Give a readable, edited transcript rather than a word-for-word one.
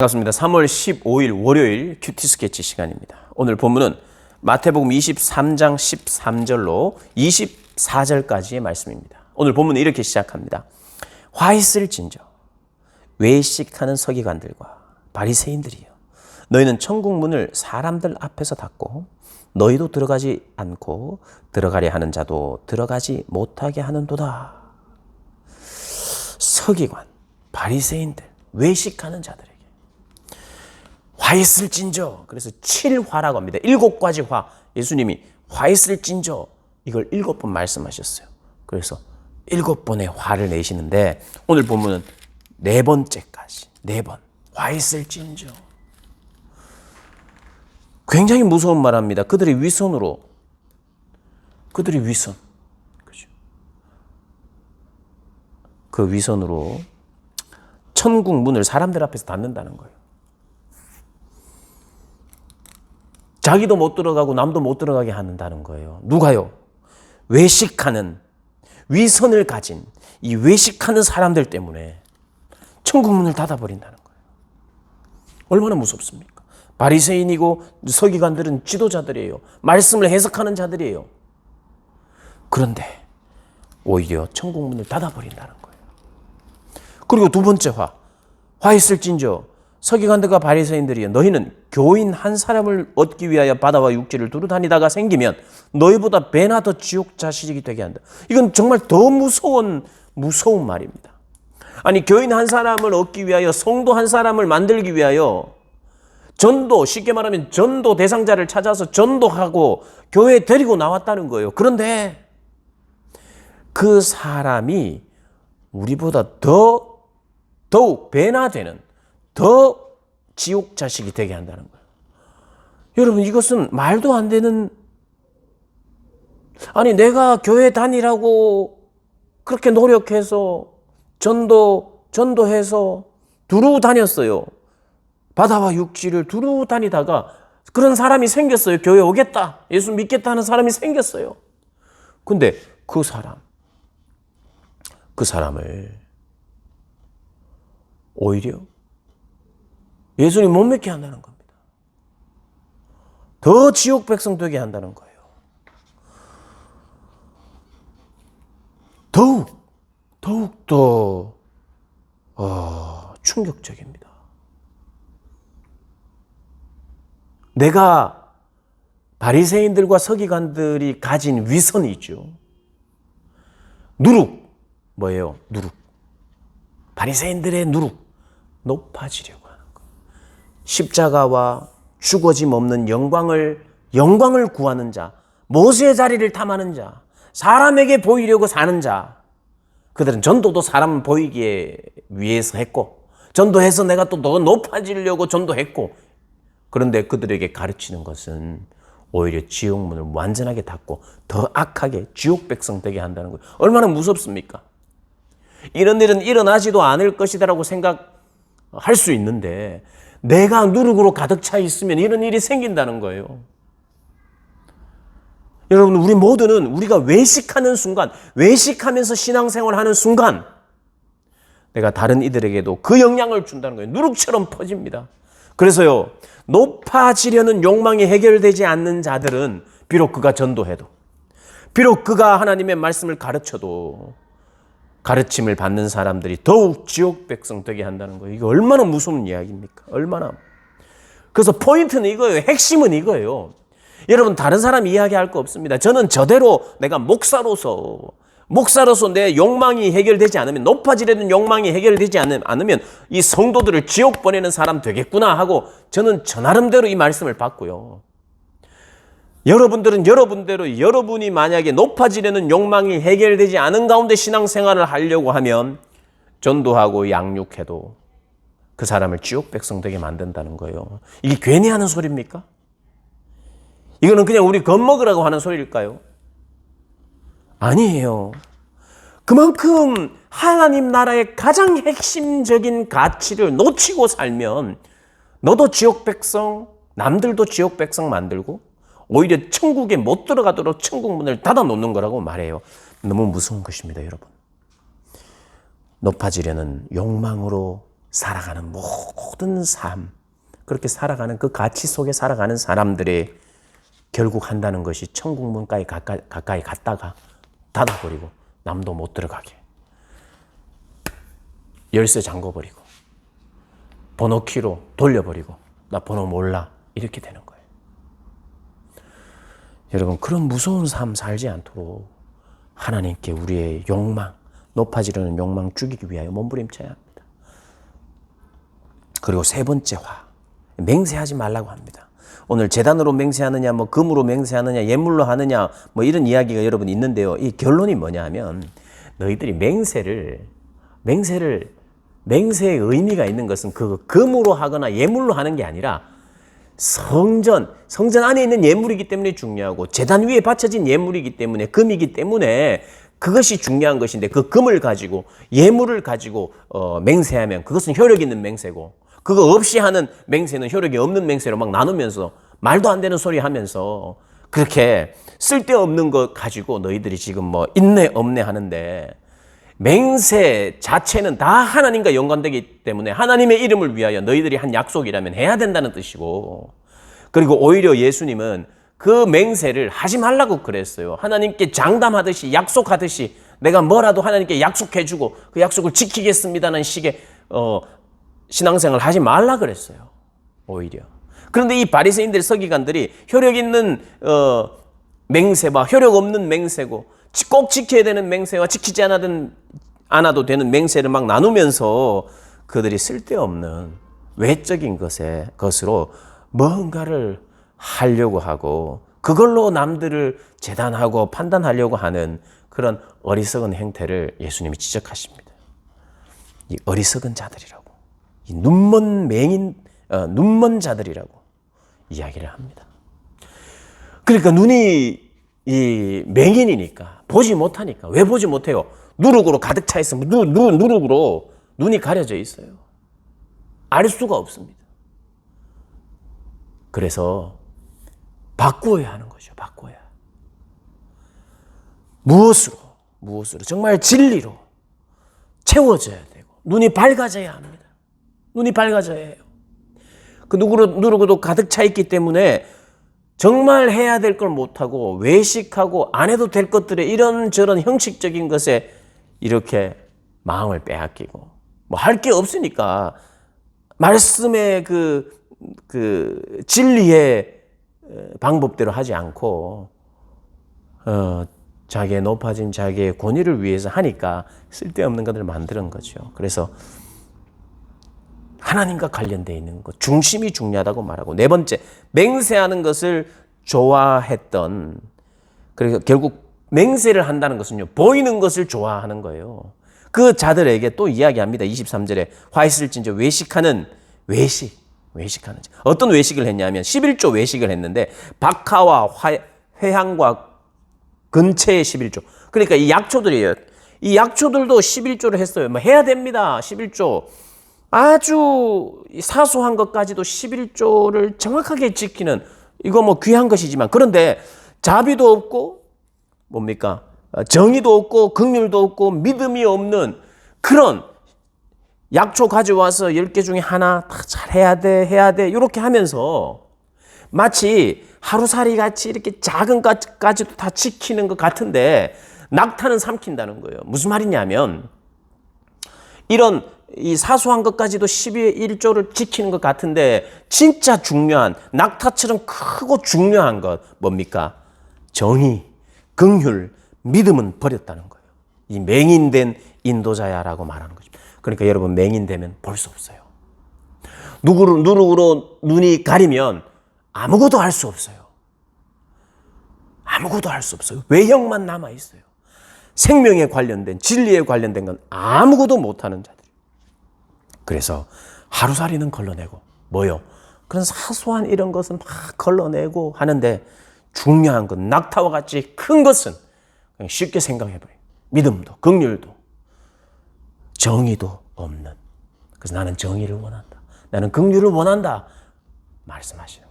반갑습니다. 3월 15일 월요일 큐티 스케치 시간입니다. 오늘 본문은 마태복음 23장 13절로 24절까지의 말씀입니다. 오늘 본문은 이렇게 시작합니다. 화 있을진저 외식하는 서기관들과 바리새인들이여, 너희는 천국 문을 사람들 앞에서 닫고 너희도 들어가지 않고 들어가려 하는 자도 들어가지 못하게 하는도다. 서기관, 바리새인들, 외식하는 자들에게 화 있을진저, 그래서 7화라고 합니다. 7가지 화. 예수님이 화 있을진저 이걸 7번 말씀하셨어요. 그래서 7번의 화를 내시는데 오늘 본문은 4번째까지 4번 화 있을진저. 굉장히 무서운 말합니다. 그들이 위선으로, 그들이 위선, 그죠? 그 위선으로 천국 문을 사람들 앞에서 닫는다는 거예요. 자기도 못 들어가고 남도 못 들어가게 한다는 거예요. 누가요? 외식하는, 위선을 가진 이 외식하는 사람들 때문에 천국 문을 닫아버린다는 거예요. 얼마나 무섭습니까? 바리새인이고 서기관들은 지도자들이에요. 말씀을 해석하는 자들이에요. 그런데 오히려 천국 문을 닫아버린다는 거예요. 그리고 두 번째 화 있을진저 서기관들과 바리새인들이여, 너희는 교인 한 사람을 얻기 위하여 바다와 육지를 두루 다니다가 생기면 너희보다 배나 더 지옥 자식이 되게 한다. 이건 정말 더 무서운 말입니다. 아니, 교인 한 사람을 얻기 위하여, 성도 한 사람을 만들기 위하여 전도, 쉽게 말하면 전도 대상자를 찾아서 전도하고 교회에 데리고 나왔다는 거예요. 그런데 그 사람이 우리보다 더욱 배나 되는, 더 지옥 자식이 되게 한다는 거예요. 여러분, 이것은 말도 안 되는, 아니 내가 교회 다니라고 그렇게 노력해서 전도해서 두루 다녔어요. 바다와 육지를 두루 다니다가 그런 사람이 생겼어요. 교회 오겠다, 예수 믿겠다 하는 사람이 생겼어요. 근데 그 사람을 오히려 예수님 못 믿게 한다는 겁니다. 더 지옥 백성 되게 한다는 거예요. 더욱더 충격적입니다. 내가 바리새인들과 서기관들이 가진 위선이 있죠. 누룩, 뭐예요? 누룩. 바리새인들의 누룩, 높아지려고 하는 것. 십자가와 죽어짐 없는 영광을 구하는 자, 모세의 자리를 탐하는 자, 사람에게 보이려고 사는 자. 그들은 전도도 사람 보이기에 위해서 했고, 전도해서 내가 또 더 높아지려고 전도했고, 그런데 그들에게 가르치는 것은 오히려 지옥문을 완전하게 닫고 더 악하게 지옥 백성 되게 한다는 거예요. 얼마나 무섭습니까? 이런 일은 일어나지도 않을 것이다라고 생각할 수 있는데 내가 누룩으로 가득 차 있으면 이런 일이 생긴다는 거예요. 여러분, 우리 모두는 우리가 외식하는 순간, 외식하면서 신앙생활하는 순간 내가 다른 이들에게도 그 영향을 준다는 거예요. 누룩처럼 퍼집니다. 그래서요, 높아지려는 욕망이 해결되지 않는 자들은 비록 그가 전도해도, 비록 그가 하나님의 말씀을 가르쳐도 가르침을 받는 사람들이 더욱 지옥 백성 되게 한다는 거예요. 이게 얼마나 무서운 이야기입니까? 얼마나. 그래서 포인트는 이거예요. 핵심은 이거예요. 여러분, 다른 사람 이야기할 거 없습니다. 저는 저대로 내가 목사로서 내 욕망이 해결되지 않으면, 높아지려는 욕망이 해결되지 않으면 이 성도들을 지옥 보내는 사람 되겠구나 하고 저는 저 나름대로 이 말씀을 받고요. 여러분들은 여러분대로, 여러분이 만약에 높아지려는 욕망이 해결되지 않은 가운데 신앙생활을 하려고 하면 전도하고 양육해도 그 사람을 지옥 백성 되게 만든다는 거예요. 이게 괜히 하는 소리입니까? 이거는 그냥 우리 겁먹으라고 하는 소리일까요? 아니에요. 그만큼 하나님 나라의 가장 핵심적인 가치를 놓치고 살면 너도 지옥 백성, 남들도 지옥 백성 만들고 오히려 천국에 못 들어가도록 천국 문을 닫아 놓는 거라고 말해요. 너무 무서운 것입니다, 여러분. 높아지려는 욕망으로 살아가는 모든 삶, 그렇게 살아가는 그 가치 속에 살아가는 사람들이 결국 한다는 것이 천국 문까지 가까이 갔다가 닫아버리고 남도 못 들어가게 열쇠 잠궈버리고 번호키로 돌려버리고 나 번호 몰라 이렇게 되는 거예요. 여러분, 그런 무서운 삶 살지 않도록 하나님께 우리의 욕망, 높아지려는 욕망 죽이기 위하여 몸부림쳐야 합니다. 그리고 세 번째 맹세하지 말라고 합니다. 오늘 제단으로 맹세하느냐, 뭐 금으로 맹세하느냐, 예물로 하느냐, 뭐 이런 이야기가 여러분 있는데요. 이 결론이 뭐냐 하면 너희들이 맹세의 의미가 있는 것은 그 금으로 하거나 예물로 하는 게 아니라 성전 안에 있는 예물이기 때문에 중요하고 제단 위에 바쳐진 예물이기 때문에 금이기 때문에 그것이 중요한 것인데 그 금을 가지고 예물을 가지고 맹세하면 그것은 효력 있는 맹세고 그거 없이 하는 맹세는 효력이 없는 맹세로 막 나누면서 말도 안 되는 소리 하면서 그렇게 쓸데없는 것 가지고 너희들이 지금 뭐 있네 없네 하는데 맹세 자체는 다 하나님과 연관되기 때문에 하나님의 이름을 위하여 너희들이 한 약속이라면 해야 된다는 뜻이고 그리고 오히려 예수님은 그 맹세를 하지 말라고 그랬어요. 하나님께 장담하듯이 약속하듯이 내가 뭐라도 하나님께 약속해주고 그 약속을 지키겠습니다는 식의 신앙생활을 하지 말라 그랬어요. 오히려. 그런데 이 바리새인들 서기관들이 효력 있는 맹세와 효력 없는 맹세고 꼭 지켜야 되는 맹세와 지키지 않아도 되는 맹세를 막 나누면서 그들이 쓸데없는 외적인 것으로 뭔가를 하려고 하고 그걸로 남들을 재단하고 판단하려고 하는 그런 어리석은 행태를 예수님이 지적하십니다. 이 어리석은 자들이라고, 이 눈먼 자들이라고 이야기를 합니다. 그러니까 눈이 이 맹인이니까 보지 못하니까. 왜 보지 못해요? 누룩으로 가득 차 있으면 누룩으로 눈이 가려져 있어요. 알 수가 없습니다. 그래서 바꾸어야 하는 거죠. 바꿔야. 무엇으로 정말 진리로 채워져야 되고 눈이 밝아져야 합니다. 눈이 밝아져야 해요. 그 누구도 가득 차 있기 때문에 정말 해야 될 걸 못하고 외식하고 안 해도 될 것들에 이런저런 형식적인 것에 이렇게 마음을 빼앗기고 뭐 할 게 없으니까 말씀의 그 진리의 방법대로 하지 않고 자기의 높아짐, 자기의 권위를 위해서 하니까 쓸데없는 것들을 만드는 거죠. 그래서 하나님과 관련되어 있는 것, 중심이 중요하다고 말하고 네 번째, 맹세하는 것을 좋아했던 그래서 결국 맹세를 한다는 것은요 보이는 것을 좋아하는 거예요. 그 자들에게 또 이야기합니다. 23절에 화 있을진저 외식하는 어떤 외식을 했냐면 11조 외식을 했는데 박하와 회향과 근체의 11조. 그러니까 이 약초들이에요. 이 약초들도 11조를 했어요. 뭐 해야 됩니다. 11조. 아주 사소한 것까지도 11조를 정확하게 지키는 이거 뭐 귀한 것이지만 그런데 자비도 없고 뭡니까? 정의도 없고 긍휼도 없고 믿음이 없는 그런 약초 가져와서 10개 중에 하나 다 잘 해야 돼 이렇게 하면서 마치 하루살이 같이 이렇게 작은 것까지도 다 지키는 것 같은데 낙타는 삼킨다는 거예요. 무슨 말이냐면 이런 이 사소한 것까지도 11조를 지키는 것 같은데 진짜 중요한 낙타처럼 크고 중요한 것 뭡니까? 정의, 긍휼, 믿음은 버렸다는 거예요. 이 맹인된 인도자야라고 말하는 거죠. 그러니까 여러분 맹인되면 볼 수 없어요. 누룩으로 눈이 가리면 아무것도 할 수 없어요. 아무것도 할 수 없어요. 외형만 남아 있어요. 생명에 관련된 진리에 관련된 건 아무것도 못하는 자들. 그래서 하루살이는 걸러내고 뭐요? 그런 사소한 이런 것은 막 걸러내고 하는데 중요한 건 낙타와 같이 큰 것은 그냥 쉽게 생각해버려요. 믿음도 긍휼도 정의도 없는. 그래서 나는 정의를 원한다. 나는 긍휼을 원한다. 말씀하시는